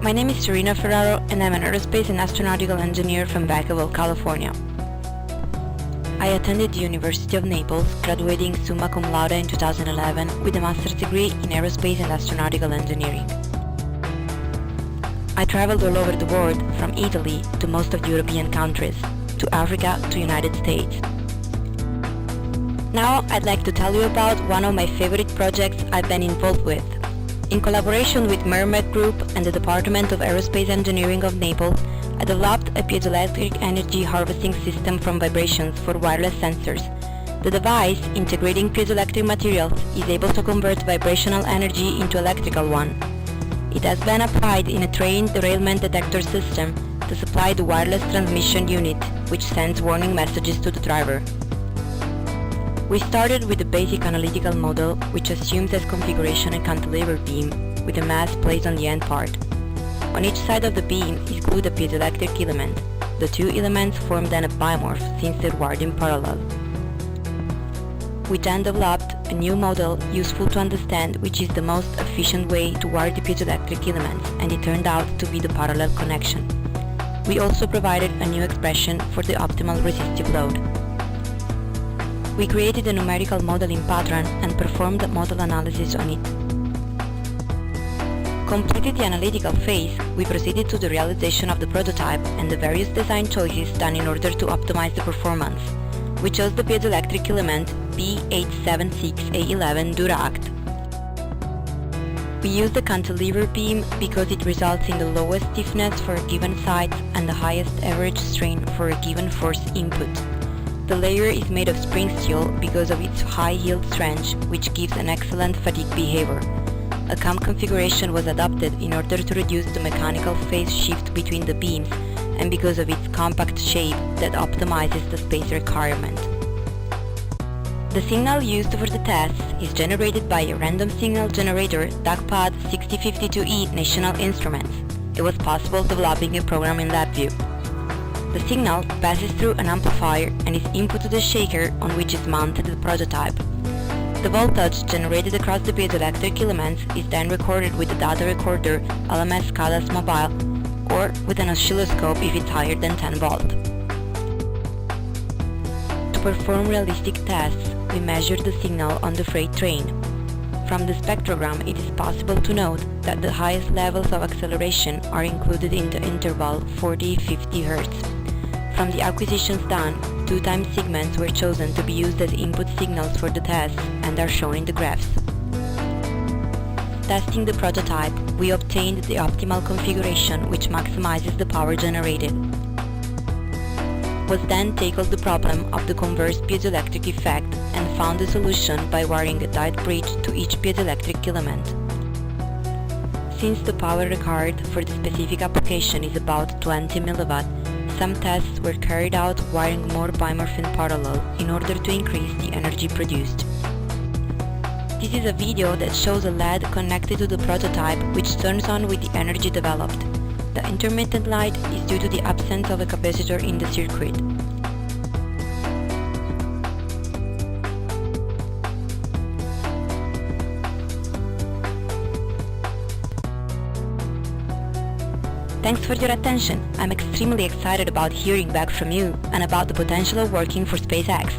My name is Serena and I'm an aerospace and astronautical engineer from Vacaville, California. I attended the University of Naples, graduating summa cum laude in 2011 with a master's degree in aerospace and astronautical engineering. I traveled all over the world, from Italy to most of the European countries, to Africa to United States. Now I'd like to tell you about one of my favorite projects I've been involved with. In collaboration with Mermet Group and the Department of Aerospace Engineering of Naples, I developed a piezoelectric energy harvesting system from vibrations for wireless sensors. The device, integrating piezoelectric materials, is able to convert vibrational energy into electrical one. It has been applied in a train derailment detector system to supply the wireless transmission unit, which sends warning messages to the driver. We started with the basic analytical model, which assumes as configuration a cantilever beam with a mass placed on the end part. On each side of the beam is glued a piezoelectric element. The two elements form then a bimorph since they're wired in parallel. We then developed a new model useful to understand which is the most efficient way to wire the piezoelectric elements, and it turned out to be the parallel connection. We also provided a new expression for the optimal resistive load. We created a numerical model in Patran and performed a model analysis on it. Completed the analytical phase, we proceeded to the realization of the prototype and the various design choices done in order to optimize the performance. We chose the piezoelectric element P876A11 Duract. We used the cantilever beam because it results in the lowest stiffness for a given site and the highest average strain for a given force input. The layer is made of spring steel because of its high yield strength, which gives an excellent fatigue behavior. A cam configuration was adopted in order to reduce the mechanical phase shift between the beams and because of its compact shape that optimizes the space requirement. The signal used for the tests is generated by a random signal generator DuckPad 6052E National Instruments. It was possible developing a program in LabVIEW. The signal passes through an amplifier and is input to the shaker on which is mounted the prototype. The voltage generated across the piezoelectric elements is then recorded with the data recorder LMS Cadas Mobile or with an oscilloscope if it's higher than 10 volt. To perform realistic tests, we measured the signal on the freight train. From the spectrogram, it is possible to note that the highest levels of acceleration are included in the interval 40-50 Hz. From the acquisitions done, 2 time segments were chosen to be used as input signals for the tests and are shown in the graphs. Testing the prototype, we obtained the optimal configuration which maximizes the power generated. Was then tackled the problem of the converse piezoelectric effect and found a solution by wiring a tight bridge to each piezoelectric element. Since the power required for the specific application is about 20 mW, some tests were carried out wiring more bimorph in parallel in order to increase the energy produced. This is a video that shows a LED connected to the prototype which turns on with the energy developed. The intermittent light is due to the absence of a capacitor in the circuit. Thanks for your attention. I'm extremely excited about hearing back from you and about the potential of working for SpaceX.